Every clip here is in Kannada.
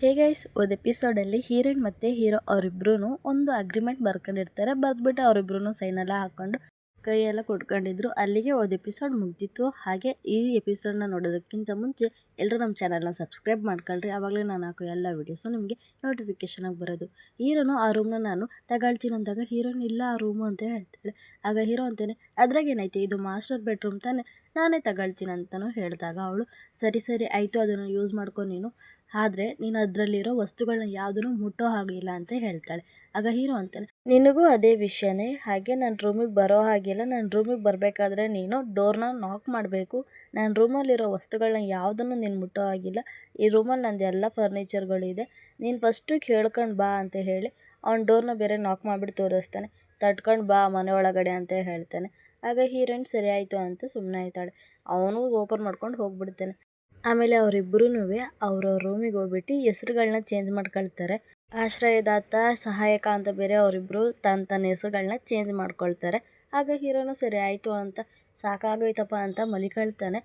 ಹೇ ಗೈಸ್, ಒಂದು ಎಪಿಸೋಡಲ್ಲಿ ಹೀರೋಯಿನ್ ಮತ್ತು ಹೀರೋ ಅವರಿಬ್ರು ಒಂದು ಅಗ್ರಿಮೆಂಟ್ ಬರ್ಕೊಂಡಿರ್ತಾರೆ. ಬರ್ದ್ಬಿಟ್ಟು ಅವರಿಬ್ರು ಸೈನೆಲ್ಲ ಹಾಕ್ಕೊಂಡು ಕೈಯೆಲ್ಲ ಕೊಟ್ಕೊಂಡಿದ್ರು. ಅಲ್ಲಿಗೆ ಒಂದು ಎಪಿಸೋಡ್ ಮುಗ್ದಿತ್ತು. ಹಾಗೆ ಈ ಎಪಿಸೋಡ್ನ ನೋಡೋದಕ್ಕಿಂತ ಮುಂಚೆ ಎಲ್ಲರೂ ನಮ್ಮ ಚಾನಲ್ನ ಸಬ್ಸ್ಕ್ರೈಬ್ ಮಾಡ್ಕೊಳ್ರಿ. ಆವಾಗಲೇ ನಾನು ಹಾಕೋ ಎಲ್ಲ ವೀಡಿಯೋಸು ನಿಮಗೆ ನೋಟಿಫಿಕೇಶನ್ ಆಗಿ ಬರೋದು. ಹೀರೋನು ಆ ರೂಮ್ನ ನಾನು ತಗೊಳ್ತೀನಿ ಅಂದಾಗ ಹೀರೋನ್ ಇಲ್ಲ ಆ ರೂಮು ಅಂತ ಹೇಳ್ತಾಳೆ. ಆಗ ಹೀರೋ ಅಂತಾನೆ, ಅದ್ರಾಗೇನೈತೆ, ಇದು ಮಾಸ್ಟರ್ ಬೆಡ್ರೂಮ್ ತಾನೆ, ನಾನೇ ತಗೊಳ್ತೀನಿ ಅಂತಲೂ ಹೇಳಿದಾಗ ಅವಳು ಸರಿ ಆಯಿತು, ಅದನ್ನು ಯೂಸ್ ಮಾಡ್ಕೊ ನೀನು, ಆದರೆ ನೀನು ಅದರಲ್ಲಿರೋ ವಸ್ತುಗಳನ್ನ ಯಾವುದೂ ಮುಟ್ಟೋ ಹಾಗಿಲ್ಲ ಅಂತ ಹೇಳ್ತಾಳೆ. ಆಗ ಹೀರೋ ಅಂತಾನೆ, ನಿನಗೂ ಅದೇ ವಿಷಯನೇ, ಹಾಗೆ ನನ್ನ ರೂಮಿಗೆ ಬರೋ ಹಾಗಿಲ್ಲ, ನನ್ನ ರೂಮಿಗೆ ಬರಬೇಕಾದ್ರೆ ನೀನು ಡೋರ್ನ ನಾಕ್ ಮಾಡಬೇಕು, ನನ್ನ ರೂಮಲ್ಲಿರೋ ವಸ್ತುಗಳನ್ನ ಯಾವುದನ್ನು ನೀನು ಮುಟ್ಟೋ ಹಾಗಿಲ್ಲ, ಈ ರೂಮಲ್ಲಿ ನಂದು ಎಲ್ಲ ಫರ್ನಿಚರ್ಗಳಿದೆ, ನೀನು ಫಸ್ಟು ಕೇಳ್ಕೊಂಡು ಬಾ ಅಂತ ಹೇಳಿ ಅವ್ನ ಡೋರ್ನ ಬೇರೆ ನಾಕ್ ಮಾಡಿಬಿಟ್ಟು ತೋರಿಸ್ತಾನೆ. ತಟ್ಕೊಂಡು ಬಾ ಮನೆ ಒಳಗಡೆ ಅಂತ ಹೇಳ್ತಾನೆ. ಆಗ ಹೀರೋಯಿನ್ ಸರಿ ಆಯಿತು ಅಂತ ಸುಮ್ಮನೆ ಆಯ್ತಾಳೆ. ಅವನು ಓಪನ್ ಮಾಡ್ಕೊಂಡು ಹೋಗ್ಬಿಡ್ತಾನೆ. ಆಮೇಲೆ ಅವರಿಬ್ಬರೂ ಅವ್ರವ್ರ ರೂಮಿಗೆ ಹೋಗ್ಬಿಟ್ಟು ಹೆಸ್ರುಗಳನ್ನ ಚೇಂಜ್ ಮಾಡ್ಕೊಳ್ತಾರೆ. ಆಶ್ರಯದಾತ, ಸಹಾಯಕ ಅಂತ ಬೇರೆ ಅವರಿಬ್ಬರು ತನ್ನ ಹೆಸರುಗಳನ್ನ ಚೇಂಜ್ ಮಾಡ್ಕೊಳ್ತಾರೆ. ಆಗ ಹೀರೋನು ಸರಿ ಆಯಿತು ಅಂತ ಸಾಕಾಗೋಯ್ತಪ್ಪ ಅಂತ ಮಲಿಕೊಳ್ತಾನೆ.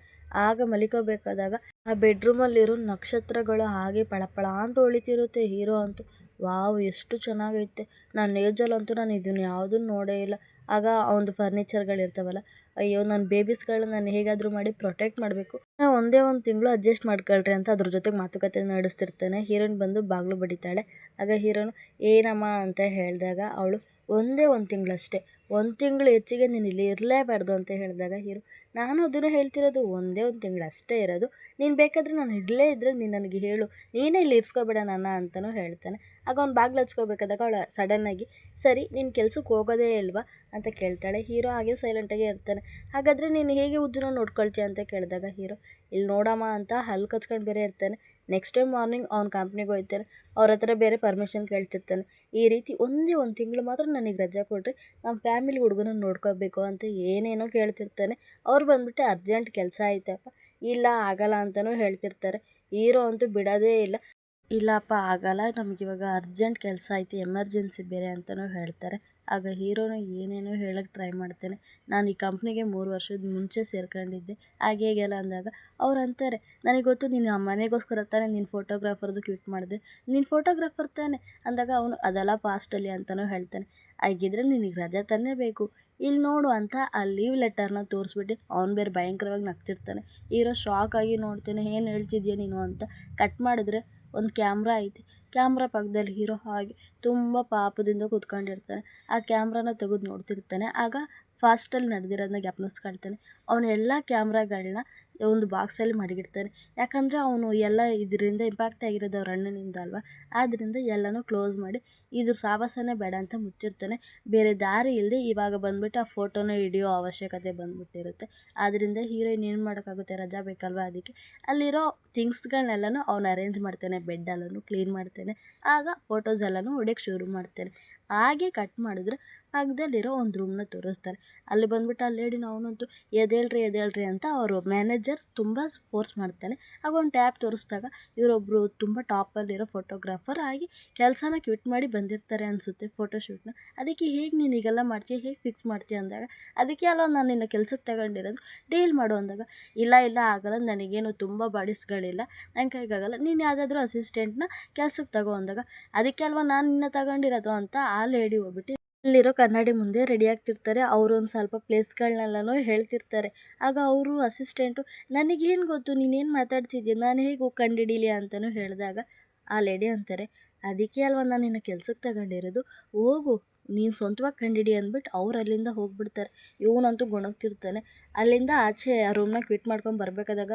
ಆಗ ಮಲಿಕೋಬೇಕಾದಾಗ ಆ ಬೆಡ್ರೂಮಲ್ಲಿರೋ ನಕ್ಷತ್ರಗಳು ಹಾಗೆ ಪಳಪಳ ಅಂತ ಹೊಳಿತಿರುತ್ತೆ. ಹೀರೋ ಅಂತೂ ವಾವ್ ಎಷ್ಟು ಚೆನ್ನಾಗೈತೆ, ನನ್ನ ಏಜಲ್ಲಂತೂ ನಾನು ಇದನ್ನು ಯಾವುದನ್ನು ನೋಡೇ ಇಲ್ಲ. ಆಗ ಅವನದು ಫರ್ನಿಚರ್ಗಳಿರ್ತಾವಲ್ಲ, ಅಯ್ಯೋ ನನ್ನ ಬೇಬೀಸ್ಗಳನ್ನ ನಾನು ಹೇಗಾದರೂ ಮಾಡಿ ಪ್ರೊಟೆಕ್ಟ್ ಮಾಡಬೇಕು, ನಾವು ಒಂದೇ ಒಂದು ತಿಂಗಳು ಅಡ್ಜಸ್ಟ್ ಮಾಡ್ಕೊಳ್ರಿ ಅಂತ ಅದ್ರ ಜೊತೆಗೆ ಮಾತುಕತೆ ನಡೆಸ್ತಿರ್ತಾನೆ. ಹೀರೋಯಿನ್ ಬಂದು ಬಾಗಿಲು ಬಡಿತಾಳೆ. ಆಗ ಹೀರೋನು ಏನಮ್ಮ ಅಂತ ಹೇಳಿದಾಗ ಅವಳು ಒಂದೇ ಒಂದು ತಿಂಗಳಷ್ಟೇ, ಒಂದು ತಿಂಗಳು ಹೆಚ್ಚಿಗೆ ನೀನು ಇಲ್ಲಿ ಇರಲೇಬಾರ್ದು ಅಂತ ಹೇಳಿದಾಗ ಹೀರೋ, ನಾನು ಅದನ್ನು ಹೇಳ್ತಿರೋದು ಒಂದೇ ಒಂದು ತಿಂಗಳು ಅಷ್ಟೇ ಇರೋದು, ನೀನು ಬೇಕಾದರೆ ನಾನು ಇರಲೇ ಇದ್ದರೆ ನೀನು ನನಗೆ ಹೇಳು, ನೀನೇ ಇಲ್ಲಿ ಇರಿಸ್ಕೋಬೇಡ ನನ್ನ ಅಂತಲೂ ಹೇಳ್ತಾನೆ. ಆಗ ಅವ್ನು ಬಾಗಿಲು ಹಚ್ಕೋಬೇಕಾದಾಗ ಅವಳು ಸಡನ್ನಾಗಿ, ಸರಿ ನೀನು ಕೆಲ್ಸಕ್ಕೆ ಹೋಗೋದೇ ಇಲ್ವಾ ಅಂತ ಕೇಳ್ತಾಳೆ. ಹೀರೋ ಹಾಗೆ ಸೈಲೆಂಟಾಗಿ ಇರ್ತಾನೆ. ಹಾಗಾದರೆ ನೀನು ಹೇಗೆ ಉಜ್ಜುನ ನೋಡ್ಕೊಳ್ತೀಯ ಅಂತ ಕೇಳಿದಾಗ ಹೀರೋ, ಇಲ್ಲಿ ನೋಡಮ್ಮ ಅಂತ ಹಲ್ಲು ಕಚ್ಕೊಂಡು ಬೇರೆ ಇರ್ತಾನೆ. ನೆಕ್ಸ್ಟ್ ಡೇ ಮಾರ್ನಿಂಗ್ ಅವ್ನ ಕಂಪ್ನಿಗೆ ಹೋಗ್ತಾನೆ. ಅವ್ರ ಹತ್ರ ಬೇರೆ ಪರ್ಮಿಷನ್ ಕೇಳ್ತಿರ್ತಾನೆ. ಈ ರೀತಿ ಒಂದೇ ಒಂದು ತಿಂಗಳು ಮಾತ್ರ ನನಗೆ ರಜೆ ಕೊಡ್ರಿ, ನಮ್ಮ ಫ್ಯಾಮಿಲಿ ಹುಡುಗನ ನೋಡ್ಕೋಬೇಕು ಅಂತ ಏನೇನೋ ಕೇಳ್ತಿರ್ತಾನೆ. ಅವ್ರು ಬಂದ್ಬಿಟ್ಟು ಅರ್ಜೆಂಟ್ ಕೆಲಸ ಐತಪ್ಪ, ಇಲ್ಲ ಆಗಲ್ಲ ಅಂತಲೂ ಹೇಳ್ತಿರ್ತಾರೆ. ಹೀರೋ ಅಂತೂ ಬಿಡೋದೇ ಇಲ್ಲ, ಇಲ್ಲಪ್ಪ ಆಗಲ್ಲ, ನಮಗಿವಾಗ ಅರ್ಜೆಂಟ್ ಕೆಲಸ ಐತಿ, ಎಮರ್ಜೆನ್ಸಿ ಬೇರೆ ಅಂತಲೂ ಹೇಳ್ತಾರೆ. ಆಗ ಹೀರೋನು ಏನೇನೋ ಹೇಳೋಕ್ಕೆ ಟ್ರೈ ಮಾಡ್ತಾನೆ. ನಾನು ಈ ಕಂಪ್ನಿಗೆ 3 ವರ್ಷದ ಮುಂಚೆ ಸೇರ್ಕೊಂಡಿದ್ದೆ, ಹಾಗೆ ಹೀಗೆಲ್ಲ ಅಂದಾಗ ಅವ್ರು ಅಂತಾರೆ, ನನಗೆ ಗೊತ್ತು ನೀನು ಆ ಮನೆಗೋಸ್ಕರ ತಾನೇ ನೀನು ಫೋಟೋಗ್ರಾಫರ್ದು ಕ್ವಿಟ್ ಮಾಡಿದೆ, ನೀನು ಫೋಟೋಗ್ರಾಫರ್ ತಾನೆ ಅಂದಾಗ ಅವನು ಅದೆಲ್ಲ ಪಾಸ್ಟಲ್ಲಿ ಅಂತಲೂ ಹೇಳ್ತಾನೆ. ಹಾಗಿದ್ರೆ ನಿನಗೆ ರಜೆ ತಾನೇ ಬೇಕು, ಇಲ್ಲಿ ನೋಡು ಅಂತ ಆ ಲೀವ್ ಲೆಟರ್ನ ತೋರಿಸ್ಬಿಟ್ಟು ಅವ್ನು ಬೇರೆ ಭಯಂಕರವಾಗಿ ನಗ್ತಿರ್ತಾನೆ. ಹೀರೋ ಶಾಕ್ ಆಗಿ ನೋಡ್ತಾನೆ, ಏನು ಹೇಳ್ತಿದ್ಯಾ ನೀನು ಅಂತ. ಕಟ್ ಮಾಡಿದ್ರೆ ಒಂದು ಕ್ಯಾಮ್ರಾ ಐತೆ, ಕ್ಯಾಮ್ರಾ ಪಕ್ಕದಲ್ಲಿ ಹೀರೋ ಹಾಗೆ ತುಂಬ ಪಾಪದಿಂದ ಕೂತ್ಕೊಂಡಿರ್ತಾನೆ. ಆ ಕ್ಯಾಮ್ರಾನ ತೆಗೆದು ನೋಡ್ತಿರ್ತಾನೆ. ಆಗ ಫಾಸ್ಟಲ್ಲಿ ನಡೆದಿರೋದನ್ನ ಜ್ಞಾಪಿಸ್ಕೊಳ್ತಾನೆ. ಅವನು ಎಲ್ಲ ಕ್ಯಾಮ್ರಾಗಳನ್ನ ಒಂದು ಬಾಕ್ಸಲ್ಲಿ ಮಡಗಿರ್ತಾನೆ. ಯಾಕಂದರೆ ಅವನು ಎಲ್ಲ ಇದರಿಂದ ಇಂಪ್ಯಾಕ್ಟ್ ಆಗಿರೋದು ಅವ್ರ ಅಣ್ಣನಿಂದ ಅಲ್ವಾ, ಆದ್ದರಿಂದ ಎಲ್ಲನೂ ಕ್ಲೋಸ್ ಮಾಡಿ ಇದ್ರ ಸಾವಾಸನೇ ಬೇಡ ಅಂತ ಮುಚ್ಚಿರ್ತಾನೆ. ಬೇರೆ ದಾರಿ ಇಲ್ಲದೆ ಇವಾಗ ಬಂದ್ಬಿಟ್ಟು ಆ ಫೋಟೋನ ಹಿಡಿಯೋ ಅವಶ್ಯಕತೆ ಬಂದ್ಬಿಟ್ಟಿರುತ್ತೆ. ಆದ್ದರಿಂದ ಹೀರೋಯಿನ್ ಏನು ಮಾಡೋಕ್ಕಾಗುತ್ತೆ, ರಜಾ ಬೇಕಲ್ವ, ಅದಕ್ಕೆ ಅಲ್ಲಿರೋ ಥಿಂಗ್ಸ್ಗಳನ್ನೆಲ್ಲನೂ ಅವ್ನು ಅರೇಂಜ್ ಮಾಡ್ತಾನೆ, ಬೆಡ್ಡೆಲ್ಲನೂ ಕ್ಲೀನ್ ಮಾಡ್ತಾನೆ. ಆಗ ಫೋಟೋಸ್ ಎಲ್ಲನೂ ಹೊಡಿಯೋಕ್ಕೆ ಶುರು ಮಾಡ್ತಾನೆ. ಹಾಗೆ ಕಟ್ ಮಾಡಿದ್ರೆ ಪಕ್ಕದಲ್ಲಿರೋ ಒಂದು ರೂಮ್ನ ತೋರಿಸ್ತಾರೆ. ಅಲ್ಲಿ ಬಂದ್ಬಿಟ್ಟು ಆ ಲೇಡಿನ ಅವನಂತೂ ಎದ್ದೇಳ್ರಿ ಅಂತ ಅವರು ಮ್ಯಾನೇಜರ್ ತುಂಬ ಫೋರ್ಸ್ ಮಾಡ್ತಾನೆ. ಆಗ ಒಂದು ಟ್ಯಾಬ್ ತೋರಿಸಿದಾಗ ಇವರೊಬ್ಬರು ತುಂಬ ಟಾಪಲ್ಲಿರೋ ಫೋಟೋಗ್ರಾಫರ್ ಆಗಿ ಕೆಲಸನ ಕ್ವಿಟ್ ಮಾಡಿ ಬಂದಿರ್ತಾರೆ ಅನಿಸುತ್ತೆ ಫೋಟೋಶೂಟ್ನ. ಅದಕ್ಕೆ ಹೇಗೆ ನೀನು ಈಗೆಲ್ಲ ಮಾಡ್ತೀಯ, ಹೇಗೆ ಫಿಕ್ಸ್ ಮಾಡ್ತೀಯ ಅಂದಾಗ, ಅದಕ್ಕೆ ಅಲ್ಲ ನಾನು ನಿನ್ನ ಕೆಲಸಕ್ಕೆ ತಗೊಂಡಿರೋದು, ಡೀಲ್ ಮಾಡು ಅಂದಾಗ, ಇಲ್ಲ ಆಗಲ್ಲ, ನನಗೇನು ತುಂಬ ಬಾಡಿಸ್ಗಳಿಲ್ಲ, ನನ್ನ ಕೈಗಾಗಲ್ಲ, ನೀನು ಯಾವುದಾದ್ರೂ ಅಸಿಸ್ಟೆಂಟ್ನ ಕೆಲಸಕ್ಕೆ ತಗೋ ಅಂದಾಗ, ಅದಕ್ಕೆ ಅಲ್ವಾ ನಾನು ನಿನ್ನ ತಗೊಂಡಿರೋದು ಅಂತ ಆ ಲೇಡಿ ಹೋಗ್ಬಿಟ್ಟು ಅಲ್ಲಿರೋ ಕನ್ನಡಿ ಮುಂದೆ ರೆಡಿ ಆಗ್ತಿರ್ತಾರೆ. ಅವರು ಒಂದು ಸ್ವಲ್ಪ ಪ್ಲೇಸ್ಗಳನ್ನೆಲ್ಲನೂ ಹೇಳ್ತಿರ್ತಾರೆ. ಆಗ ಅವರು ಅಸಿಸ್ಟೆಂಟು, ನನಗೇನು ಗೊತ್ತು ನೀನೇನು ಮಾತಾಡ್ತಿದ್ಯಾ, ನಾನು ಹೇಗೆ ಹೋಗಿ ಕಂಡುಹಿಡೀಲಿ ಅಂತಲೂ ಹೇಳಿದಾಗ ಆ ಲೇಡಿ ಅಂತಾರೆ, ಅದಕ್ಕೆ ಅಲ್ವಾ ನಾನು ನಿನ್ನ ಕೆಲ್ಸಕ್ಕೆ ತಗೊಂಡಿರೋದು, ಹೋಗು ನೀನು ಸ್ವಂತವಾಗಿ ಕಂಡುಹಿಡಿ ಅಂದ್ಬಿಟ್ಟು ಅವ್ರು ಅಲ್ಲಿಂದ ಹೋಗ್ಬಿಡ್ತಾರೆ. ಇವನಂತೂ ಗೊಣಗ್ತಿರ್ತಾನೆ. ಅಲ್ಲಿಂದ ಆಚೆ ಆ ರೂಮ್ನ ಕ್ವಿಟ್ ಮಾಡ್ಕೊಂಡು ಬರಬೇಕಾದಾಗ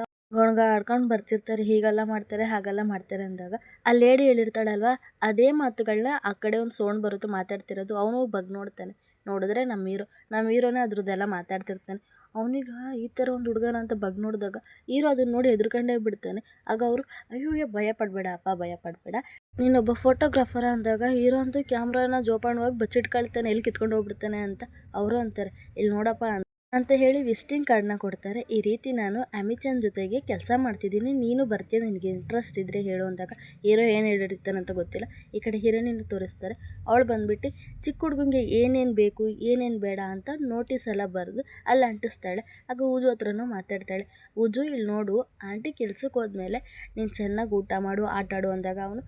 ಆಡ್ಕೊಂಡು ಬರ್ತಿರ್ತಾರೆ. ಹೀಗೆಲ್ಲ ಮಾಡ್ತಾರೆ, ಹಾಗೆಲ್ಲ ಮಾಡ್ತಾರೆ ಅಂದಾಗ ಆ ಲೇಡಿ ಹೇಳಿರ್ತಾಳಲ್ವ, ಅದೇ ಮಾತುಗಳನ್ನ ಆ ಕಡೆ ಒಂದು ಸೌಂಡ್ ಬರುತ್ತೆ ಮಾತಾಡ್ತಿರೋದು. ಅವನು ನೋಡ್ತಾನೆ. ನೋಡಿದ್ರೆ ನಮ್ಮ ಹೀರೋನೇ ಅದ್ರದ್ದೆಲ್ಲ ಮಾತಾಡ್ತಿರ್ತಾನೆ. ಅವನಿಗೆ ಈ ಥರ ಒಂದು ಹುಡುಗನ ಅಂತ ನೋಡಿದಾಗ ಹೀರೋ ಅದನ್ನ ನೋಡಿ ಹೆದರ್ಕೊಂಡೇ ಬಿಡ್ತಾನೆ. ಆಗ ಅವರು, ಅಯ್ಯೋ ಭಯ ಪಡಬೇಡ ಅಪ್ಪ, ಭಯ ಪಡಬೇಡ, ನೀನೊಬ್ಬ ಫೋಟೋಗ್ರಾಫರ ಅಂದಾಗ ಹೀರೋ ಅಂತೂ ಕ್ಯಾಮ್ರಾನ ಜೋಪಾನವಾಗಿ ಬಚ್ಚಿಟ್ಕೊಳ್ತಾನೆ, ಎಲ್ಲಿ ಕಿತ್ಕೊಂಡು ಹೋಗ್ಬಿಡ್ತಾನೆ ಅಂತ. ಅವರು ಅಂತಾರೆ, ಇಲ್ಲಿ ನೋಡಪ್ಪ ಅಂತ ಹೇಳಿ ವಿಸಿಟಿಂಗ್ ಕಾರ್ಡ್ನ ಕೊಡ್ತಾರೆ. ಈ ರೀತಿ ನಾನು ಅಮಿಚಂದ್ ಜೊತೆಗೆ ಕೆಲಸ ಮಾಡ್ತಿದ್ದೀನಿ, ನೀನು ಬರ್ತೀಯ, ನಿನಗೆ ಇಂಟ್ರೆಸ್ಟ್ ಇದ್ದರೆ ಹೇಳು ಅಂದಾಗ ಹೀರೋ ಏನು ಹೇಳಿರ್ತಾನಂತ ಗೊತ್ತಿಲ್ಲ. ಈ ಕಡೆ ಹೀರೋಯಿನ್ ತೋರಿಸ್ತಾರೆ. ಅವಳು ಬಂದ್ಬಿಟ್ಟು ಚಿಕ್ಕ ಹುಡುಗಂಗೆ ಏನೇನು ಬೇಕು ಏನೇನು ಬೇಡ ಅಂತ ನೋಟಿಸ್ ಎಲ್ಲ ಬರೆದು ಅಲ್ಲಿ ಅಂಟಿಸ್ತಾಳೆ. ಆಗ ಊಜು ಹತ್ರನೂ ಮಾತಾಡ್ತಾಳೆ. ಊಜು ಇಲ್ಲಿ ನೋಡು, ಆಂಟಿ ಕೆಲ್ಸಕ್ಕೆ ಹೋದ್ಮೇಲೆ ನೀನು ಚೆನ್ನಾಗಿ ಊಟ ಮಾಡು, ಆಟ ಆಡು ಅಂದಾಗ ಅವನು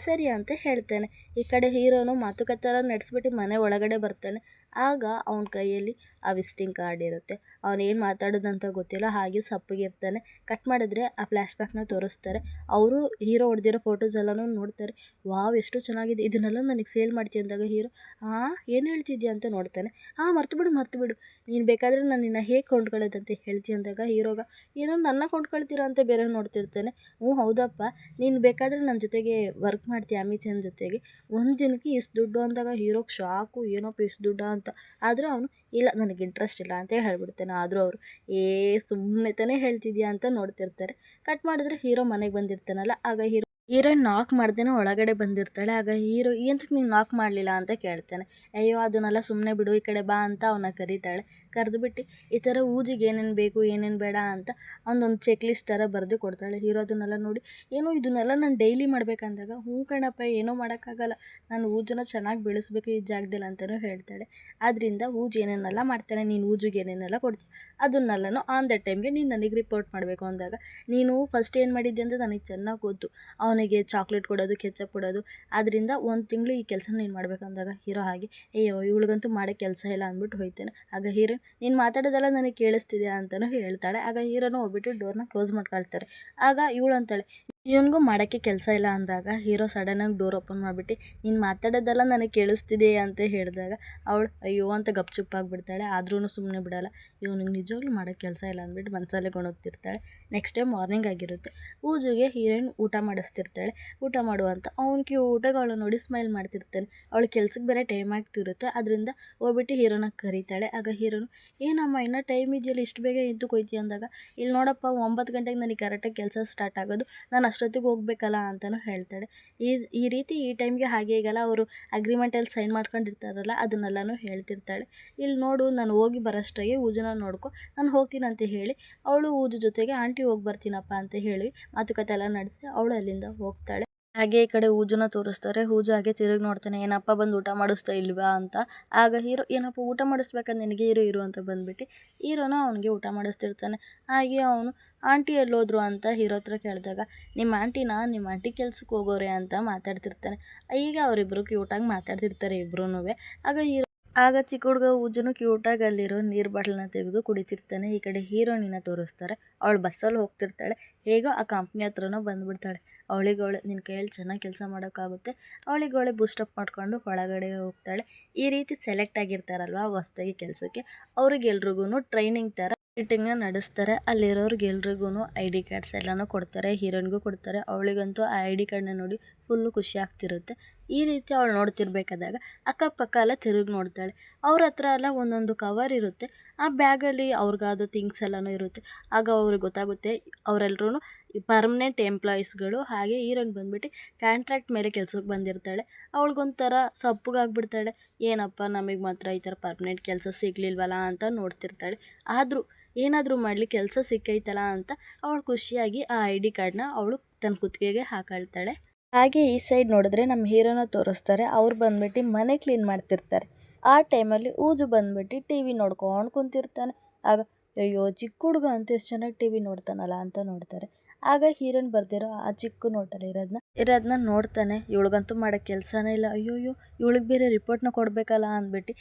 ಸರಿ ಅಂತ ಹೇಳ್ತಾನೆ. ಈ ಕಡೆ ಹೀರೋನು ಮಾತುಕತೆ ಎಲ್ಲ ನಡೆಸ್ಬಿಟ್ಟು ಮನೆ ಒಳಗಡೆ ಬರ್ತಾನೆ. ಆಗ ಅವನ ಕೈಯಲ್ಲಿ ಆ ವಿಸಿಟಿಂಗ್ ಕಾರ್ಡ್ ಇರುತ್ತೆ. ಅವನೇನು ಮಾತಾಡೋದಂತ ಗೊತ್ತಿಲ್ಲ, ಹಾಗೆ ಸಪ್ಪಗಿರ್ತಾನೆ. ಕಟ್ ಮಾಡಿದ್ರೆ ಆ ಫ್ಲ್ಯಾಶ್ ಬ್ಯಾಕ್ನ ತೋರಿಸ್ತಾರೆ. ಅವರು ಹೀರೋ ಹೊಡೆದಿರೋ ಫೋಟೋಸ್ ಎಲ್ಲನೂ ನೋಡ್ತಾರೆ. ವಾವ್, ಎಷ್ಟು ಚೆನ್ನಾಗಿದೆ, ಇದನ್ನೆಲ್ಲ ನನಗೆ ಸೇಲ್ ಮಾಡ್ತೀಯ ಅಂದಾಗ ಹೀರೋ ಏನು ಹೇಳ್ತಿದ್ಯಾ ಅಂತ ನೋಡ್ತಾನೆ. ಮರ್ತು ಬಿಡು, ನೀನು ಬೇಕಾದರೆ ನಾನು ನಿನ್ನ ಹೇಗೆ ಕೊಂಡ್ಕೊಳ್ಳೋದಂತೆ ಹೇಳ್ತೀಯ ಅಂದಾಗ ಹೀರೋಗ ಏನೋ ನನ್ನ ಕೊಂಡ್ಕೊಳ್ತೀರಾ ಅಂತ ಬೇರೆ ನೋಡ್ತಿರ್ತಾನೆ. ಹೌದಪ್ಪ, ನೀನು ಬೇಕಾದರೆ ನನ್ನ ಜೊತೆಗೆ ವರ್ಕ್ ಮಾಡ್ತೀಯ ಅಮಿಚಂದ್ ಜೊತೆಗೆ, ಒಂದು ದಿನಕ್ಕೆ ಇಷ್ಟು ದುಡ್ಡು ಅಂದಾಗ ಹೀರೋಗೆ ಶಾಕು, ಏನಪ್ಪ ಇಷ್ಟು ದುಡ್ಡ ಅಂತ. ಆದರೂ ಅವನು ಇಲ್ಲ, ನನಗೆ ಇಂಟ್ರೆಸ್ಟ್ ಇಲ್ಲ ಅಂತ ಹೇಳ್ಬಿಡ್ತಾನೆ. ಆದರೂ ಅವರು ಸುಮ್ಮನೆ ತಾನೇ ಹೇಳ್ತಿದ್ಯಾ ಅಂತ ನೋಡ್ತಿರ್ತಾರೆ. ಕಟ್ ಮಾಡಿದ್ರೆ ಹೀರೋ ಮನೆಗೆ ಬಂದಿರ್ತಾನಲ್ಲ, ಆಗ ಹೀರೋಯಿನ್ ನಾಕ್ ಮಾಡ್ದೇನೆ ಒಳಗಡೆ ಬಂದಿರ್ತಾಳೆ. ಆಗ ಹೀರೋ ಎಂತಕ್ಕೆ ನೀನು ನಾಕ್ ಮಾಡಲಿಲ್ಲ ಅಂತ ಕೇಳ್ತಾನೆ. ಅಯ್ಯೋ ಅದನ್ನೆಲ್ಲ ಸುಮ್ಮನೆ ಬಿಡು, ಈ ಕಡೆ ಬಾ ಅಂತ ಅವನ ಕರೀತಾಳೆ. ಕರೆದುಬಿಟ್ಟು ಈ ಥರ ಊಜಿಗೆ ಏನೇನು ಬೇಕು ಏನೇನು ಬೇಡ ಅಂತ ಅವನೊಂದು ಚೆಕ್ ಲಿಸ್ಟ್ ಥರ ಬರೆದು ಕೊಡ್ತಾಳೆ. ಹೀರೋ ಅದನ್ನೆಲ್ಲ ನೋಡಿ ಇದನ್ನೆಲ್ಲ ನಾನು ಡೈಲಿ ಮಾಡ್ಬೇಕಂದಾಗ ಕಣಪ್ಪ, ಏನೋ ಮಾಡೋಕ್ಕಾಗಲ್ಲ, ನಾನು ಊಜನ್ನ ಚೆನ್ನಾಗಿ ಬೆಳೆಸ್ಬೇಕು ಈ ಜಾಗದಲ್ಲಿ ಅಂತಲೂ ಹೇಳ್ತಾಳೆ. ಆದ್ದರಿಂದ ಊಜು ಏನೇನೆಲ್ಲ ಮಾಡ್ತಾನೆ, ನೀನು ಊಜಿಗೆ ಏನೇನೆಲ್ಲ ಕೊಡ್ತೀಯ ಅದನ್ನೆಲ್ಲನೂ ಆನ್ ದ ಟೈಮ್ಗೆ ನೀನು ನನಗೆ ರಿಪೋರ್ಟ್ ಮಾಡಬೇಕು ಅಂದಾಗ, ನೀನು ಫಸ್ಟ್ ಏನು ಮಾಡಿದ್ದೆ ಅಂತ ನನಗೆ ಚೆನ್ನಾಗಿ ಗೊತ್ತು, ಅವನಿಗೆ ಚಾಕ್ಲೇಟ್ ಕೊಡೋದು, ಕೆಚಪ್ ಕೊಡೋದು, ಆದ್ದರಿಂದ ಒಂದು ತಿಂಗಳು ಈ ಕೆಲಸ ನೀನು ಮಾಡಬೇಕು ಅಂದಾಗ ಹೀರೋ ಹಾಗೆ ಅಯ್ಯೋ ಇವಳಿಗಂತೂ ಮಾಡೋ ಕೆಲಸ ಇಲ್ಲ ಅಂದ್ಬಿಟ್ಟು ಹೋಯ್ತಾನೆ. ಆಗ ಹೀರೋ ನೀನು ಮಾತಾಡೋದೆಲ್ಲ ನನಗೆ ಕೇಳಿಸ್ತಿದೆ ಅಂತಲೂ ಹೇಳ್ತಾಳೆ. ಆಗ ಹೀರೋನು ಹೋಗ್ಬಿಟ್ಟು ಡೋರ್ನ ಕ್ಲೋಸ್ ಮಾಡ್ಕೊಳ್ತಾರೆ. ಆಗ ಇವಳು ಅಂತಾಳೆ ಇವನಿಗೂ ಮಾಡೋಕ್ಕೆ ಕೆಲಸ ಇಲ್ಲ ಅಂದಾಗ ಹೀರೋ ಸಡನ್ನಾಗಿ ಡೋರ್ ಓಪನ್ ಮಾಡಿಬಿಟ್ಟು ನೀನು ಮಾತಾಡೋದೆಲ್ಲ ನನಗೆ ಕೇಳಿಸ್ತಿದೆ ಅಂತ ಹೇಳಿದಾಗ ಅವಳು ಅಯ್ಯೋ ಅಂತ ಗಪ್ಚುಪ್ಪಾಗಿಬಿಡ್ತಾಳೆ. ಆದ್ರೂ ಸುಮ್ಮನೆ ಬಿಡಲ್ಲ. ಇವನಿಗೆ ನಿಜವಾಗ್ಲೂ ಮಾಡೋಕ್ಕೆ ಕೆಲಸ ಇಲ್ಲ ಅಂದ್ಬಿಟ್ಟು ಮನಸಲ್ಲೇ ಗೊಣಗ್ತಿರ್ತಾಳೆ. ನೆಕ್ಸ್ಟ್ ಡೇ ಮಾರ್ನಿಂಗ್ ಆಗಿರುತ್ತೆ. ಊಜುಗೆ ಹೀರೋಯಿನ್ ಊಟ ಮಾಡಿಸ್ತಿರ್ತಾಳೆ. ಊಟ ಮಾಡುವಂತ ಅವನಿಗೆ ಊಟಗಳು ನೋಡಿ ಸ್ಮೈಲ್ ಮಾಡ್ತಿರ್ತಾನೆ. ಅವಳು ಕೆಲ್ಸಕ್ಕೆ ಬೇರೆ ಟೈಮ್ ಆಗ್ತಿರುತ್ತೆ. ಅದರಿಂದ ಹೋಗ್ಬಿಟ್ಟು ಹೀರೋನ ಕರೀತಾಳೆ. ಆಗ ಹೀರೋನು ಏನಮ್ಮ ಇನ್ನೂ ಟೈಮ್ ಇದೆಯಲ್ಲ, ಇಷ್ಟು ಬೇಗ ಎದ್ದು ಕೊಯ್ತಿ ಅಂದಾಗ ಇಲ್ಲಿ ನೋಡಪ್ಪ 9 ಗಂಟೆಗೆ ನನಗೆ ಕರೆಕ್ಟಾಗಿ ಕೆಲಸ ಸ್ಟಾರ್ಟ್ ಆಗೋದು, ನಾನು ಅಷ್ಟೊತ್ತಿಗೆ ಹೋಗ್ಬೇಕಲ್ಲ ಅಂತಲೂ ಹೇಳ್ತಾಳೆ. ಈ ರೀತಿ ಈ ಟೈಮ್ಗೆ ಹಾಗೆ ಈಗೆಲ್ಲ ಅವರು ಅಗ್ರಿಮೆಂಟಲ್ಲಿ ಸೈನ್ ಮಾಡ್ಕೊಂಡಿರ್ತಾರಲ್ಲ ಅದನ್ನೆಲ್ಲನೂ ಹೇಳ್ತಿರ್ತಾಳೆ. ಇಲ್ಲಿ ನೋಡು, ನಾನು ಹೋಗಿ ಬರೋಷ್ಟಾಗೆ ಊಜನ ನೋಡ್ಕೊ, ನಾನು ಹೋಗ್ತೀನಿ ಅಂತ ಹೇಳಿ ಅವಳು ಊಜು ಜೊತೆಗೆ ಆಂಟಿ ಹೋಗಿ ಬರ್ತೀನಪ್ಪ ಅಂತ ಹೇಳಿ ಮಾತುಕತೆ ಎಲ್ಲ ನಡೆಸಿ ಅವಳು ಅಲ್ಲಿಂದ ಹೋಗ್ತಾಳೆ. ಹಾಗೆ ಈ ಕಡೆ ಊಜುನ ತೋರಿಸ್ತಾರೆ. ಊಜು ಹಾಗೆ ತಿರುಗಿ ನೋಡ್ತಾನೆ, ಏನಪ್ಪ ಬಂದು ಊಟ ಮಾಡಿಸ್ತಾ ಇಲ್ವಾ ಅಂತ. ಆಗ ಹೀರೋ ಏನಪ್ಪ ಊಟ ಮಾಡಿಸ್ಬೇಕಂತ ನಿನಗೆ ಇರು ಅಂತ ಬಂದ್ಬಿಟ್ಟು ಹೀರೋನ ಅವನಿಗೆ ಊಟ ಮಾಡಿಸ್ತಿರ್ತಾನೆ. ಹಾಗೆ ಅವನು ಆಂಟಿ ಎಲ್ಲೋದ್ರು ಅಂತ ಹೀರೋ ಹತ್ರ ಕೇಳಿದಾಗ ನಿಮ್ಮ ಆಂಟಿ ಕೆಲ್ಸಕ್ಕೆ ಹೋಗೋರೆ ಅಂತ ಮಾತಾಡ್ತಿರ್ತಾನೆ. ಈಗ ಅವರಿಬ್ಬರು ಕ್ಯೂಟಾಗಿ ಮಾತಾಡ್ತಿರ್ತಾರೆ ಇಬ್ರೂ. ಆಗ ಚಿಕ್ಕ ಹುಡುಗ ಊಜುನು ಕ್ಯೂಟಾಗಿ ಅಲ್ಲಿರೋ ನೀರು ಬಾಟ್ಲನ್ನ ತೆಗೆದು ಕುಡಿತಿರ್ತಾನೆ. ಈ ಕಡೆ ಹೀರೋಯಿನ್ನ ತೋರಿಸ್ತಾರೆ. ಅವಳು ಬಸ್ಸಲ್ಲಿ ಹೋಗ್ತಿರ್ತಾಳೆ. ಹೇಗೋ ಆ ಕಂಪ್ನಿ ಹತ್ರನೂ ಬಂದುಬಿಡ್ತಾಳೆ. ಅವಳಿಗವಳೆ ನಿನ್ನ ಕೈಯಲ್ಲಿ ಚೆನ್ನಾಗಿ ಕೆಲಸ ಮಾಡೋಕ್ಕಾಗುತ್ತೆ, ಅವಳಿಗವಳೆ ಬೂಸ್ಟಪ್ ಮಾಡಿಕೊಂಡು ಒಳಗಡೆ ಹೋಗ್ತಾಳೆ. ಈ ರೀತಿ ಸೆಲೆಕ್ಟ್ ಆಗಿರ್ತಾರಲ್ವ ಹೊಸ್ದಾಗಿ ಕೆಲಸಕ್ಕೆ, ಅವ್ರಿಗೆಲ್ರಿಗೂ ಟ್ರೈನಿಂಗ್ ಥರ ಮೀಟಿಂಗ್ನ ನಡೆಸ್ತಾರೆ. ಅಲ್ಲಿರೋರ್ಗೆಲ್ರಿಗೂ ID ಕಾರ್ಡ್ಸ್ ಎಲ್ಲನೂ ಕೊಡ್ತಾರೆ. ಹೀರೋಯಿನ್ಗೂ ಕೊಡ್ತಾರೆ. ಅವಳಿಗಂತೂ ಆ ID ಕಾರ್ಡ್ನ ನೋಡಿ ಫುಲ್ಲು ಖುಷಿ ಆಗ್ತಿರುತ್ತೆ. ಈ ರೀತಿ ಅವಳು ನೋಡ್ತಿರ್ಬೇಕಾದಾಗ ಅಕ್ಕಪಕ್ಕ ಎಲ್ಲ ತಿರುಗಿ ನೋಡ್ತಾಳೆ. ಅವ್ರ ಹತ್ರ ಎಲ್ಲ ಒಂದೊಂದು ಕವರ್ ಇರುತ್ತೆ. ಆ ಬ್ಯಾಗಲ್ಲಿ ಅವ್ರಿಗಾದ ಥಿಂಗ್ಸ್ ಎಲ್ಲನೂ ಇರುತ್ತೆ. ಆಗ ಅವ್ರಿಗೆ ಗೊತ್ತಾಗುತ್ತೆ ಅವರೆಲ್ಲರೂ ಪರ್ಮನೆಂಟ್ ಎಂಪ್ಲಾಯೀಸ್ಗಳು. ಹಾಗೆ ಹೀರೋಯಿನ್ ಬಂದ್ಬಿಟ್ಟು ಕಾಂಟ್ರಾಕ್ಟ್ ಮೇಲೆ ಕೆಲ್ಸಕ್ಕೆ ಬಂದಿರ್ತಾಳೆ. ಅವಳಿಗೊಂಥರ ಸಪ್ಪಗಾಗ್ಬಿಡ್ತಾಳೆ. ಏನಪ್ಪ ನಮಗೆ ಮಾತ್ರ ಈ ಥರ ಪರ್ಮನೆಂಟ್ ಕೆಲಸ ಸಿಗಲಿಲ್ವಲ್ಲ ಅಂತ ನೋಡ್ತಿರ್ತಾಳೆ. ಆದರೂ ಏನಾದರೂ ಮಾಡಲಿ ಕೆಲಸ ಸಿಕ್ಕೈತಲ್ಲ ಅಂತ ಅವಳು ಖುಷಿಯಾಗಿ ಆ ID ಕಾರ್ಡ್ನ ಅವಳು ತನ್ನ ಕುತ್ತಿಗೆಗೆ ಹಾಕೊಳ್ತಾಳೆ. ಹಾಗೆ ಈ ಸೈಡ್ ನೋಡಿದ್ರೆ ನಮ್ಮ ಹೀರೋನ ತೋರಿಸ್ತಾರೆ. ಅವ್ರು ಬಂದ್ಬಿಟ್ಟು ಮನೆ ಕ್ಲೀನ್ ಮಾಡ್ತಿರ್ತಾರೆ. ಆ ಟೈಮಲ್ಲಿ ಊಜು ಬಂದ್ಬಿಟ್ಟು TV ನೋಡ್ಕೊಂಡು ಕುಂತಿರ್ತಾನೆ. ಆಗ ಅಯ್ಯೋ ಚಿಕ್ಕ ಹುಡುಗ ಅಂತ ಎಷ್ಟು ಚೆನ್ನಾಗಿ TV ನೋಡ್ತಾನಲ್ಲ ಅಂತ ನೋಡ್ತಾರೆ. ಆಗ ಹೀರೋಯಿನ್ ಬರ್ದಿರೋ ಆ ಚಿಕ್ಕ ನೋಟಲ್ಲಿ ಇರೋದನ್ನ ನೋಡ್ತಾನೆ. ಇವಳಿಗಂತೂ ಮಾಡೋಕ್ಕೆ ಕೆಲಸನೇ ಇಲ್ಲ, ಅಯ್ಯೋಯ್ಯೋ ಇವಳಿಗೆ ಬೇರೆ ರಿಪೋರ್ಟ್ನ ಕೊಡಬೇಕಲ್ಲ ಅಂದ್ಬಿಟ್ಟು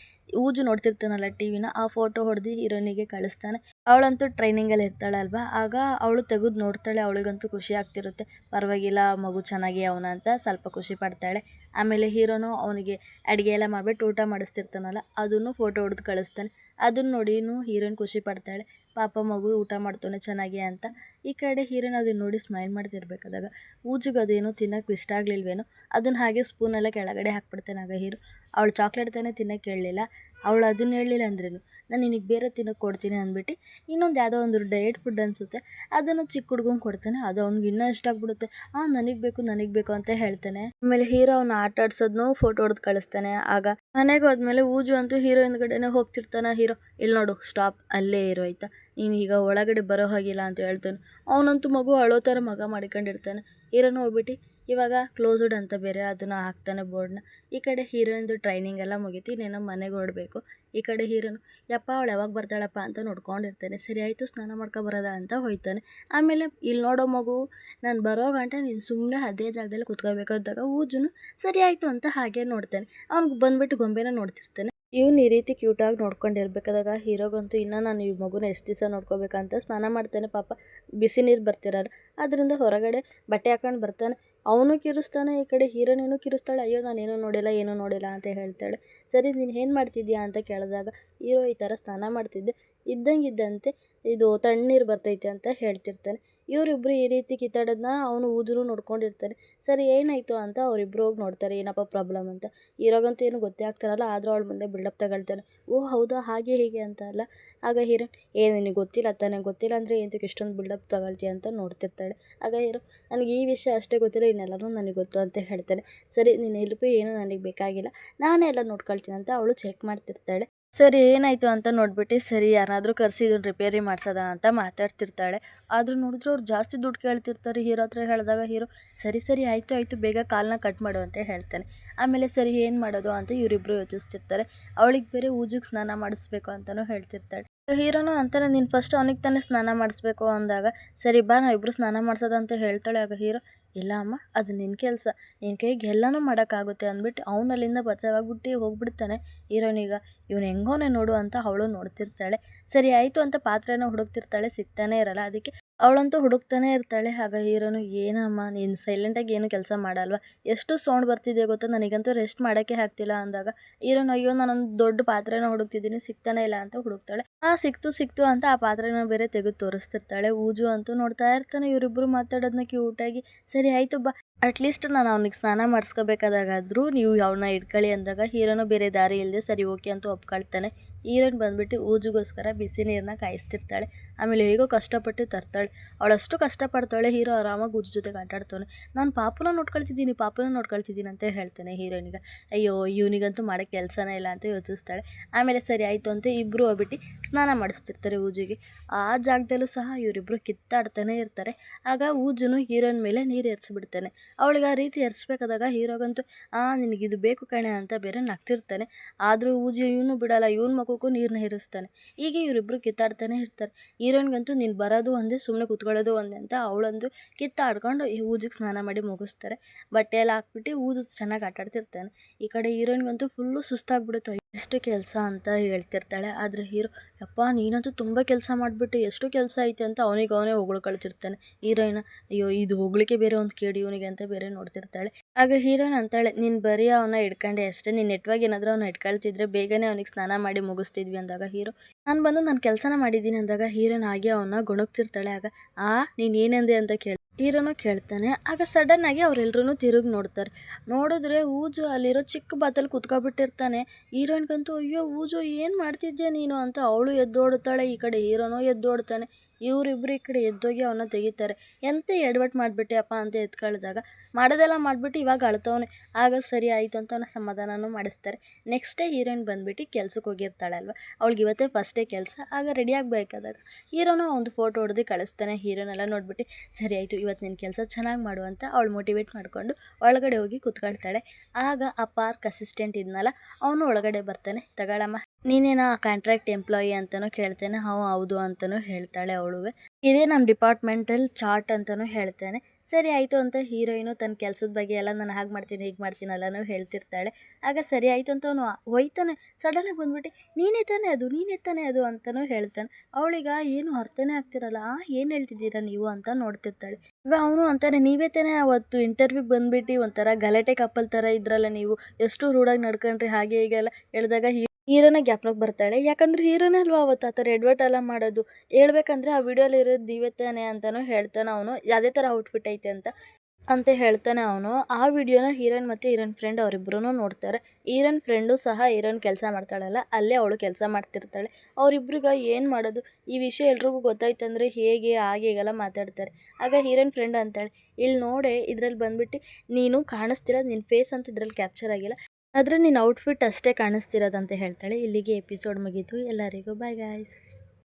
ಊಜು ನೋಡ್ತಿರ್ತಾನಲ್ಲ TVನ, ಆ ಫೋಟೋ ಹೊಡೆದು ಹೀರೋಯಿನಿಗೆ ಕಳಿಸ್ತಾನೆ. ಅವಳಂತೂ ಟ್ರೈನಿಂಗಲ್ಲಿ ಇರ್ತಾಳಲ್ವಾ, ಆಗ ಅವಳು ತೆಗೆದು ನೋಡ್ತಾಳೆ. ಅವಳಿಗಂತೂ ಖುಷಿ ಆಗ್ತಿರುತ್ತೆ. ಪರವಾಗಿಲ್ಲ ಮಗು ಚೆನ್ನಾಗಿ ಅವನ ಅಂತ ಸ್ವಲ್ಪ ಖುಷಿ ಪಡ್ತಾಳೆ. ಆಮೇಲೆ ಹೀರೋನು ಅವನಿಗೆ ಅಡುಗೆ ಎಲ್ಲ ಮಾಡಿಬಿಟ್ಟು ಊಟ ಮಾಡಿಸ್ತಿರ್ತಾನಲ್ಲ ಅದನ್ನು ಫೋಟೋ ಹೊಡೆದು ಕಳಿಸ್ತಾನೆ. ಅದನ್ನು ನೋಡಿನೂ ಹೀರೋಯಿನ್ ಖುಷಿ ಪಡ್ತಾಳೆ. ಪಾಪ ಮಗು ಊಟ ಮಾಡ್ತಾನೆ ಚೆನ್ನಾಗಿ ಅಂತ. ಈ ಕಡೆ ಹೀರೋಯಿನ್ ಅದನ್ನು ನೋಡಿ ಸ್ಮೈಲ್ ಮಾಡ್ತಿರ್ಬೇಕಾದಾಗ ಊಜಿಗೆ ಅದೇನೋ ತಿನ್ನೋಕ್ಕೆ ಇಷ್ಟ ಆಗಲಿಲ್ವೇನೋ, ಅದನ್ನು ಹಾಗೆ ಸ್ಪೂನೆಲ್ಲ ಕೆಳಗಡೆ ಹಾಕ್ಬಿಡ್ತಾನೆ. ಆಗ ಹೀರೋ ಅವಳು ಚಾಕ್ಲೇಟ್ ತಾನೇ ತಿನ್ನೋಕ್ಕೆ ಹೇಳಲಿಲ್ಲ, ಅವಳು ಅದನ್ನ ಹೇಳಲಿಲ್ಲ ಅಂದ್ರೇನು ನಾನು ನಿನಗೆ ಬೇರೆ ತಿನ್ನೋಕ್ಕೆ ಕೊಡ್ತೀನಿ ಅಂದ್ಬಿಟ್ಟು ಇನ್ನೊಂದು ಯಾವುದೋ ಒಂದು ಡಯಟ್ ಫುಡ್ ಅನಿಸುತ್ತೆ ಅದನ್ನು ಚಿಕ್ಕ ಹುಡ್ಗಂಗೆ ಕೊಡ್ತಾನೆ. ಅದು ಅವ್ನಿಗೆ ಇನ್ನೂ ಇಷ್ಟ ಆಗ್ಬಿಡುತ್ತೆ. ನನಗೆ ಬೇಕು ಅಂತ ಹೇಳ್ತಾನೆ. ಆಮೇಲೆ ಹೀರೋ ಅವ್ನ ಆಟ ಆಡ್ಸೋದ್ನು ಫೋಟೋ ಹೊಡೆದು ಕಳಿಸ್ತಾನೆ. ಆಗ ಮನೆಗೆ ಹೋದ್ಮೇಲೆ ಊಜು ಅಂತೂ ಹೀರೋ ಹಿಂದ್ಗಡೆನೆ ಹೋಗ್ತಿರ್ತಾನೆ. ಹೀರೋ ಇಲ್ಲಿ ನೋಡು ಸ್ಟಾಪ್, ಅಲ್ಲೇ ಇರೋ ಆಯ್ತಾ, ನೀನು ಈಗ ಒಳಗಡೆ ಬರೋ ಹಾಗಿಲ್ಲ ಅಂತ ಹೇಳ್ತಾನೆ. ಅವನಂತೂ ಮಗು ಅಳೋ ಥರ ಮಗ ಮಾಡ್ಕೊಂಡಿರ್ತಾನೆ. ಹೀರೋನು ಹೋಗ್ಬಿಟ್ಟು ಇವಾಗ ಕ್ಲೋಸ್ಡ್ ಅಂತ ಬೇರೆ ಅದನ್ನು ಹಾಕ್ತಾನೆ ಬೋರ್ಡ್ನ. ಈ ಕಡೆ ಹೀರೋಯಿನ್ದು ಟ್ರೈನಿಂಗ್ ಎಲ್ಲ ಮುಗೀತು, ಇನ್ನೇನೋ ಮನೆಗೆ ಹೊರಡಬೇಕು. ಈ ಕಡೆ ಹೀರೋನು ಯಪ್ಪ ಅವಳು ಯಾವಾಗ ಬರ್ತಾಳಪ್ಪ ಅಂತ ನೋಡ್ಕೊಂಡಿರ್ತಾನೆ. ಸರಿ ಆಯಿತು ಸ್ನಾನ ಮಾಡ್ಕೊಬರೋದ ಅಂತ ಹೋಯ್ತಾನೆ. ಆಮೇಲೆ ಇಲ್ಲಿ ನೋಡೋ ಮಗು ನಾನು ಬರೋ ಗಂಟೆ ನೀನು ಸುಮ್ಮನೆ ಅದೇ ಜಾಗದಲ್ಲಿ ಕುತ್ಕೋಬೇಕು ಅಂದಾಗ ಊಜುನು ಸರಿ ಆಯಿತು ಅಂತ ಹಾಗೆ ನೋಡ್ತಾನೆ. ಅವ್ನಿಗೆ ಬಂದ್ಬಿಟ್ಟು ಗೊಂಬೆನ ನೋಡ್ತಿರ್ತಾನೆ. ಇವ್ನು ಈ ರೀತಿ ಕ್ಯೂಟಾಗಿ ನೋಡ್ಕೊಂಡಿರ್ಬೇಕಾದಾಗ ಹೀರೋಗಂತೂ ಇನ್ನೂ ನಾನು ಈ ಮಗುನ ಎಷ್ಟು ದಿವಸ ನೋಡ್ಕೋಬೇಕಂತ ಸ್ನಾನ ಮಾಡ್ತಾನೆ. ಪಾಪ ಬಿಸಿ ನೀರು ಬರ್ತಿರಲ್ಲ, ಅದರಿಂದ ಹೊರಗಡೆ ಬಟ್ಟೆ ಹಾಕೊಂಡು ಬರ್ತಾನೆ. ಅವನು ಕಿರಿಸ್ತಾನೆ, ಈ ಕಡೆ ಹೀರೋನೇನು ಕಿರಿಸ್ತಾಳೆ. ಅಯ್ಯೋ ನಾನೇನು ನೋಡಿಲ್ಲ ಅಂತ ಹೇಳ್ತಾಳೆ. ಸರಿ ನೀನು ಏನು ಮಾಡ್ತಿದ್ಯಾ ಅಂತ ಕೇಳಿದಾಗ ಹೀರೋ ಈ ಥರ ಸ್ನಾನ ಮಾಡ್ತಿದ್ದೆ, ಇದ್ದಂತೆ ಇದು ತಣ್ಣೀರು ಬರ್ತೈತೆ ಅಂತ ಹೇಳ್ತಿರ್ತಾನೆ. ಇವರಿಬ್ಬರು ಈ ರೀತಿ ಕಿತ್ತಾಡೋದನ್ನ ಅವನು ಊಜುನು ನೋಡ್ಕೊಂಡಿರ್ತಾನೆ. ಸರಿ ಏನಾಯಿತು ಅಂತ ಅವರಿಬ್ಬರು ಹೋಗಿ ನೋಡ್ತಾರೆ ಏನಪ್ಪ ಪ್ರಾಬ್ಲಮ್ ಅಂತ. ಹೀರೋಗಂತೂ ಏನು ಗೊತ್ತೇ ಆಗ್ತಾರಲ್ಲ, ಆದರೂ ಅವಳ ಮುಂದೆ ಬಿಲ್ಡಪ್ ತಗೊಳ್ತಾನೆ. ಓ ಹೌದಾ ಹಾಗೆ ಹೀಗೆ ಅಂತ ಅಲ್ಲ. ಆಗ ಹೀರೋ ನಿನಗೆ ಗೊತ್ತಿಲ್ಲ ತಾನೆ, ಗೊತ್ತಿಲ್ಲ ಅಂದರೆ ಏನಕ್ಕೆ ಇಷ್ಟೊಂದು ಬಿಲ್ಡಪ್ ತಗೊಳ್ತೀಯ ಅಂತ ನೋಡ್ತಿರ್ತಾಳೆ. ಆಗ ಹೀರೋ ನನಗೆ ಈ ವಿಷಯ ಅಷ್ಟೇ ಗೊತ್ತಿಲ್ಲ, ಇನ್ನೆಲ್ಲನೂ ನನಗೆ ಗೊತ್ತು ಅಂತ ಹೇಳ್ತಾನೆ. ಸರಿ ನೀನು ಹೆಲ್ಪು ಏನು ನನಗೆ ಬೇಕಾಗಿಲ್ಲ, ನಾನೇ ಎಲ್ಲ ನೋಡ್ಕೊಳ್ತೀನಿ ಅಂತ ಅವಳು ಚೆಕ್ ಮಾಡ್ತಿರ್ತಾಳೆ. ಸರಿ ಏನಾಯಿತು ಅಂತ ನೋಡ್ಬಿಟ್ಟು ಸರಿ ಯಾರಾದರೂ ಕರೆಸಿ ಇದನ್ನು ರಿಪೇರಿ ಮಾಡ್ಸೋದ ಅಂತ ಮಾತಾಡ್ತಿರ್ತಾಳೆ. ಆದರೂ ನೋಡಿದ್ರೆ ಅವ್ರು ಜಾಸ್ತಿ ದುಡ್ಡು ಕೇಳ್ತಿರ್ತಾರೆ. ಹೀರೋ ಹತ್ರ ಹೇಳಿದಾಗ ಹೀರೋ ಸರಿ ಆಯಿತು ಬೇಗ ಕಾಲನ್ನ ಕಟ್ ಮಾಡು ಅಂತ ಹೇಳ್ತಾನೆ. ಆಮೇಲೆ ಸರಿ ಏನು ಮಾಡೋದು ಅಂತ ಇವರಿಬ್ಬರು ಯೋಚಿಸ್ತಿರ್ತಾರೆ. ಅವಳಿಗೆ ಬೇರೆ ಊಜಿಗೆ ಸ್ನಾನ ಮಾಡಿಸ್ಬೇಕು ಅಂತಲೂ ಹೇಳ್ತಿರ್ತಾಳೆ. ಹೀರೋನು ಅಂತಾನೆ ನೀನು ಫಸ್ಟ್ ಅವನಿಗೆ ತಾನೇ ಸ್ನಾನ ಮಾಡಿಸ್ಬೇಕು ಅಂದಾಗ ಸರಿ ಬಾ ನಾವಿಬ್ಬರು ಸ್ನಾನ ಮಾಡಿಸೋದು ಅಂತ ಹೇಳ್ತಾಳೆ. ಆಗ ಹೀರೋ ಇಲ್ಲ ಅಮ್ಮ ಅದು ನಿನ್ನ ಕೆಲಸ, ನಿನ್ನ ಕೈಗೆ ಎಲ್ಲನೂ ಮಾಡೋಕ್ಕಾಗುತ್ತೆ ಅಂದ್ಬಿಟ್ಟು ಅವನಲ್ಲಿಂದ ಬಚಾವಾಗ್ಬಿಟ್ಟು ಹೋಗ್ಬಿಡ್ತಾನೆ. ಹೀರೋನಿಗ ಇವನು ಹೆಂಗೋನೆ ನೋಡು ಅಂತ ಅವಳು ನೋಡ್ತಿರ್ತಾಳೆ. ಸರಿ ಆಯಿತು ಅಂತ ಪಾತ್ರೆನ ಹುಡುಕ್ತಿರ್ತಾಳೆ, ಸಿಗ್ತಾನೆ ಇರಲ್ಲ. ಅದಕ್ಕೆ ಅವಳಂತೂ ಹುಡುಕ್ತಾನೆ ಇರ್ತಾಳೆ. ಆಗ ಹೀರೋನು ಏನಮ್ಮ ನೀನು ಸೈಲೆಂಟಾಗಿ ಏನು ಕೆಲಸ ಮಾಡಲ್ವಾ, ಎಷ್ಟು ಸೌಂಡ್ ಬರ್ತಿದೆ ಗೊತ್ತಾ, ನನಗಂತೂ ರೆಸ್ಟ್ ಮಾಡೋಕ್ಕೆ ಆಗ್ತಿಲ್ಲ ಅಂದಾಗ ಹೀರೋನು ಅಯ್ಯೋ ನಾನೊಂದು ದೊಡ್ಡ ಪಾತ್ರೆನ ಹುಡುಕ್ತಿದ್ದೀನಿ ಸಿಗ್ತಾನೆ ಇಲ್ಲ ಅಂತ ಹುಡುಕ್ತಾಳೆ. ಸಿಕ್ತು ಅಂತ ಆ ಪಾತ್ರೆನ ಬೇರೆ ತೆಗೆದು ತೋರಿಸ್ತಿರ್ತಾಳೆ. ಊಜು ಅಂತೂ ನೋಡ್ತಾ ಇರ್ತಾನೆ ಇವರಿಬ್ಬರು ಮಾತಾಡೋದನ್ನ ಕ್ಯೂಟಾಗಿ. ಸರಿ ಆಯಿತು ಬಾ ಅಟ್ಲೀಸ್ಟ್ ನಾನು ಅವ್ನಿಗೆ ಸ್ನಾನ ಮಾಡಿಸ್ಕೋಬೇಕಾದಾಗಾದರೂ ನೀವು ಅವನ್ನ ಇಟ್ಕೊಳ್ಳಿ ಅಂದಾಗ ಹೀರೋನು ಬೇರೆ ದಾರಿ ಇಲ್ಲದೆ ಸರಿ ಓಕೆ ಅಂತ ಒಪ್ಕೊಳ್ತಾನೆ. ಹೀರೋನ್ ಬಂದ್ಬಿಟ್ಟು ಊಜುಗೋಸ್ಕರ ಬಿಸಿ ನೀರನ್ನ ಕಾಯಿಸ್ತಿರ್ತಾಳೆ. ಆಮೇಲೆ ಹೇಗೋ ಕಷ್ಟಪಟ್ಟು ತರ್ತಾಳೆ. ಅವಳಷ್ಟು ಕಷ್ಟಪಡ್ತಾಳೆ. ಹೀರೋ ಆರಾಮಾಗಿ ಊಜು ಜೊತೆಗೆ ಆಟಾಡ್ತಾನೆ. ನಾನು ಪಾಪನ ನೋಡ್ಕೊಳ್ತಿದ್ದೀನಿ ಅಂತ ಹೇಳ್ತಾನೆ ಹೀರೋನಿಗೆ. ಅಯ್ಯೋ ಇವನಿಗಂತೂ ಮಾಡೋಕ್ಕೆ ಕೆಲಸನೇ ಇಲ್ಲ ಅಂತ ಯೋಚಿಸ್ತಾಳೆ. ಆಮೇಲೆ ಸರಿ ಆಯಿತು ಅಂತ ಇಬ್ಬರು ಹೋಗ್ಬಿಟ್ಟು ಸ್ನಾನ ಮಾಡಿಸ್ತಿರ್ತಾರೆ ಊಜಿಗೆ. ಆ ಜಾಗದಲ್ಲೂ ಸಹ ಇವರಿಬ್ಬರು ಕಿತ್ತಾಡ್ತಾನೆ ಇರ್ತಾರೆ. ಆಗ ಊಜುನು ಹೀರೋನ್ ಮೇಲೆ ನೀರು ಎರೆಸ್ಬಿಡ್ತಾನೆ. ಅವಳಿಗೆ ಆ ರೀತಿ ಎರೆಸ್ಬೇಕಾದಾಗ ಹೀರೋಗಂತೂ ನಿನಗಿದು ಬೇಕು ಕಣೆ ಅಂತ ಬೇರೆ ನಗ್ತಿರ್ತಾನೆ. ಆದರೂ ಊಜಿ ಇವನು ಬಿಡಲ್ಲ, ಇವನ ಮಗಕ್ಕೂ ನೀರನ್ನ ಹೇರಿಸ್ತಾನೆ. ಹೀಗೆ ಇವರಿಬ್ಬರು ಕಿತ್ತಾಡ್ತಾನೆ ಇರ್ತಾರೆ. ಹೀರೋಯಿನ್ಗಂತೂ ನೀನು ಬರೋದು ಒಂದೇ ಸುಮ್ಮನೆ ಕುತ್ಕೊಳ್ಳೋದು ಒಂದೇ ಅಂತ ಅವಳಂದು ಕಿತ್ತಾಡ್ಕೊಂಡು ಈ ಊಜಿಗೆ ಸ್ನಾನ ಮಾಡಿ ಮುಗಿಸ್ತಾರೆ. ಬಟ್ಟೆ ಎಲ್ಲ ಹಾಕ್ಬಿಟ್ಟು ಊಜು ಚೆನ್ನಾಗಿ ಆಟಾಡ್ತಿರ್ತಾನೆ. ಈ ಕಡೆ ಹೀರೋಯಿನ್ಗಂತೂ ಫುಲ್ಲು ಸುಸ್ತಾಗ್ಬಿಡುತ್ತೆ. ಎಷ್ಟು ಕೆಲಸ ಅಂತ ಹೇಳ್ತಿರ್ತಾಳೆ. ಆದರೆ ಹೀರೋ ಯಪ್ಪ ನೀನಂತೂ ತುಂಬ ಕೆಲಸ ಮಾಡಿಬಿಟ್ಟು ಎಷ್ಟು ಕೆಲಸ ಐತೆ ಅಂತ ಅವನೇ ಹೊಗಳ್ಕೊಳ್ತಿರ್ತಾನೆ. ಹೀರೋಯಿನ ಅಯ್ಯೋ ಇದು ಹೊಗಳಿಕೆ ಬೇರೆ ಒಂದು ಕೇಳಿ ಇವನಿಗೆ ಅಂತ ಬೇರೆ ನೋಡ್ತಿರ್ತಾಳೆ. ಆಗ ಹೀರೋಯಿನ್ ಅಂತಾಳೆ ನೀನು ಬರೀ ಅವನ್ನ ಇಟ್ಕೊಂಡೆ ಅಷ್ಟೇ, ನೀನು ನೆಟ್ವಾಗಿ ಏನಾದರೂ ಅವನ್ನ ಇಟ್ಕೊಳ್ತಿದ್ರೆ ಬೇಗನೆ ಅವನಿಗೆ ಸ್ನಾನ ಮಾಡಿ ಮುಗಿಸ್ತಿದ್ವಿ ಅಂದಾಗ ಹೀರೋ ನಾನು ಕೆಲಸನ ಮಾಡಿದ್ದೀನಿ ಅಂದಾಗ ಹೀರೋಯಿನ್ ಹಾಗೆ ಅವನ್ನ ಗೊಣಗ್ತಿರ್ತಾಳೆ. ಆಗ ನೀನು ಏನಂದೆ ಅಂತ ಹೀರೋನು ಕೇಳ್ತಾನೆ. ಆಗ ಸಡನ್ ಆಗಿ ಅವರೆಲ್ಲರೂ ತಿರುಗಿ ನೋಡ್ತಾರೆ. ನೋಡಿದ್ರೆ ಊಜು ಅಲ್ಲಿರೋ ಚಿಕ್ಕ ಬಾತಲ್ಲಿ ಕುತ್ಕೊಬಿಟ್ಟಿರ್ತಾನೆ. ಹೀರೋಯಿನ್ಗಂತೂ ಅಯ್ಯೋ ಊಜು ಏನು ಮಾಡ್ತಿದ್ಯಾ ನೀನು ಅಂತ ಅವಳು ಎದ್ದೋಡ್ತಾಳೆ. ಈ ಕಡೆ ಹೀರೋನು ಎದ್ದೋಡ್ತಾನೆ. ಇವರಿಬ್ಬರು ಈ ಕಡೆ ಎದ್ದೋಗಿ ಅವನ್ನ ತೆಗಿತಾರೆ. ಎಂತ ಎಡವಟ್ಟು ಮಾಡಿಬಿಟ್ಟೆ ಅಪ್ಪ ಅಂತ ಎತ್ಕೊಳ್ದಾಗ ಮಾಡೋದೆಲ್ಲ ಮಾಡಿಬಿಟ್ಟು ಇವಾಗ ಅಳ್ತವನೆ. ಆಗ ಸರಿ ಆಯಿತು ಅಂತ ಅವನ ಸಮಾಧಾನನೂ ಮಾಡಿಸ್ತಾರೆ. ನೆಕ್ಸ್ಟ್ ಡೇ ಹೀರೋಯಿನ್ ಬಂದುಬಿಟ್ಟು ಕೆಲ್ಸಕ್ಕೆ ಹೋಗಿರ್ತಾಳಲ್ವ, ಅವಳಿಗೆ ಇವತ್ತೇ ಫಸ್ಟ್ ಡೇ ಕೆಲಸ. ಆಗ ರೆಡಿ ಆಗಬೇಕಾದಾಗ ಹೀರೋನು ಒಂದು ಫೋಟೋ ಹೊಡೆದು ಕಳಿಸ್ತಾನೆ. ಹೀರೋನೆಲ್ಲ ನೋಡ್ಬಿಟ್ಟು ಸರಿ ಆಯಿತು ಇವತ್ತು ನಿನ್ನ ಕೆಲಸ ಚೆನ್ನಾಗಿ ಮಾಡು ಅಂತ ಅವಳು ಮೋಟಿವೇಟ್ ಮಾಡಿಕೊಂಡು ಒಳಗಡೆ ಹೋಗಿ ಕೂತ್ಕೊಳ್ತಾಳೆ. ಆಗ ಆ ಪಾರ್ಕ್ ಅಸಿಸ್ಟೆಂಟ್ ಇದ್ನಲ್ಲ ಅವನು ಒಳಗಡೆ ಬರ್ತಾನೆ. ತಗೊಳಮ್ಮ ನೀನೇನಾ ಕಾಂಟ್ರಾಕ್ಟ್ ಎಂಪ್ಲಾಯಿ ಅಂತಲೂ ಕೇಳ್ತೇನೆ. ಹೌದು ಅಂತಲೂ ಹೇಳ್ತಾಳೆ ಅವಳು. ಇದೇ ನಮ್ಮ ಡಿಪಾರ್ಟ್ಮೆಂಟಲ್ ಚಾರ್ಟ್ ಅಂತಲೂ ಹೇಳ್ತೇನೆ. ಸರಿ ಆಯಿತು ಅಂತ ಹೀರೋಯಿನು ತನ್ನ ಕೆಲಸದ ಬಗ್ಗೆ ಎಲ್ಲ ನಾನು ಹಾಗೆ ಮಾಡ್ತೀನಿ ಹೀಗೆ ಮಾಡ್ತೀನಿ ಎಲ್ಲನೂ ಹೇಳ್ತಿರ್ತಾಳೆ. ಆಗ ಸರಿ ಆಯಿತು ಅಂತ ಅವನು ಹೋಯ್ತಾನೆ. ಸಡನ್ನಾಗಿ ಬಂದ್ಬಿಟ್ಟು ನೀನೇ ತಾನೇ ಅದು ಅಂತಲೂ ಹೇಳ್ತಾನೆ. ಅವಳಿಗ ಏನು ಅರ್ಥನೇ ಆಗ್ತಿರಲ್ಲ, ಏನು ಹೇಳ್ತಿದ್ದೀರಾ ನೀವು ಅಂತ ನೋಡ್ತಿರ್ತಾಳೆ. ಈಗ ಅವನು ಅಂತಾನೆ ನೀವೇ ತಾನೇ ಅವತ್ತು ಇಂಟರ್ವ್ಯೂಗೆ ಬಂದುಬಿಟ್ಟು ಒಂಥರ ಗಲಾಟೆ ಕಪ್ಪಲ್ ಥರ ಇದ್ರಲ್ಲ ನೀವು, ಎಷ್ಟು ರೂಢಾಗಿ ನಡ್ಕೊಂಡ್ರಿ ಹಾಗೆ ಹೀಗೆ ಎಲ್ಲ ಹೇಳಿದಾಗ ಹೀರೋನ ಜ್ಞಾಪನಕ್ಕೆ ಬರ್ತಾಳೆ. ಯಾಕಂದರೆ ಹೀರೋನೇ ಅಲ್ವಾ ಅವತ್ತು ಆ ಥರ ಎಡವಟ್ ಎಲ್ಲ ಮಾಡೋದು. ಹೇಳ್ಬೇಕಂದ್ರೆ ಆ ವಿಡಿಯೋಲಿ ಇರೋದು ನೀವೇ ತಾನೆ ಅಂತಲೂ ಹೇಳ್ತಾನೆ ಅವನು, ಅದೇ ಥರ ಔಟ್ಫಿಟ್ ಐತೆ ಅಂತ. ಅಂತ ಹೇಳ್ತಾನೆ ಅವನು. ಆ ವಿಡಿಯೋನ ಹೀರೋಯಿನ್ ಮತ್ತು ಹೀರೋಯಿನ್ ಫ್ರೆಂಡ್ ಅವರಿಬ್ಬರೂ ನೋಡ್ತಾರೆ. ಹೀರೋಯಿನ್ ಫ್ರೆಂಡು ಸಹ ಹೀರೋಯಿನ್ ಕೆಲಸ ಮಾಡ್ತಾಳಲ್ಲ, ಅಲ್ಲೇ ಅವಳು ಕೆಲಸ ಮಾಡ್ತಿರ್ತಾಳೆ. ಅವರಿಬ್ರಿಗೆ ಏನು ಮಾಡೋದು, ಈ ವಿಷಯ ಎಲ್ರಿಗೂ ಗೊತ್ತಾಯ್ತಂದರೆ ಹೇಗೆ ಹಾಗೆ ಹೀಗೆಲ್ಲ ಮಾತಾಡ್ತಾರೆ. ಆಗ ಹೀರೋಯಿನ್ ಫ್ರೆಂಡ್ ಅಂತಾಳೆ, ಇಲ್ಲಿ ನೋಡೆ ಇದ್ರಲ್ಲಿ ಬಂದ್ಬಿಟ್ಟು ನೀನು ಕಾಣಿಸ್ತಿಲ್ಲ, ನಿನ್ನ ಫೇಸ್ ಅಂತ ಇದ್ರಲ್ಲಿ ಕ್ಯಾಪ್ಚರ್ ಆಗಿಲ್ಲ, ಆದರೆ ನಿನ್ನ ಔಟ್ಫಿಟ್ ಅಷ್ಟೇ ಕಾಣಿಸ್ತಿರೋದಂತ ಹೇಳ್ತಾಳೆ. ಇಲ್ಲಿಗೆ ಎಪಿಸೋಡ್ ಮುಗೀತು. ಎಲ್ಲರಿಗೂ ಬಾಯ್ ಗಾಯ್ಸ್.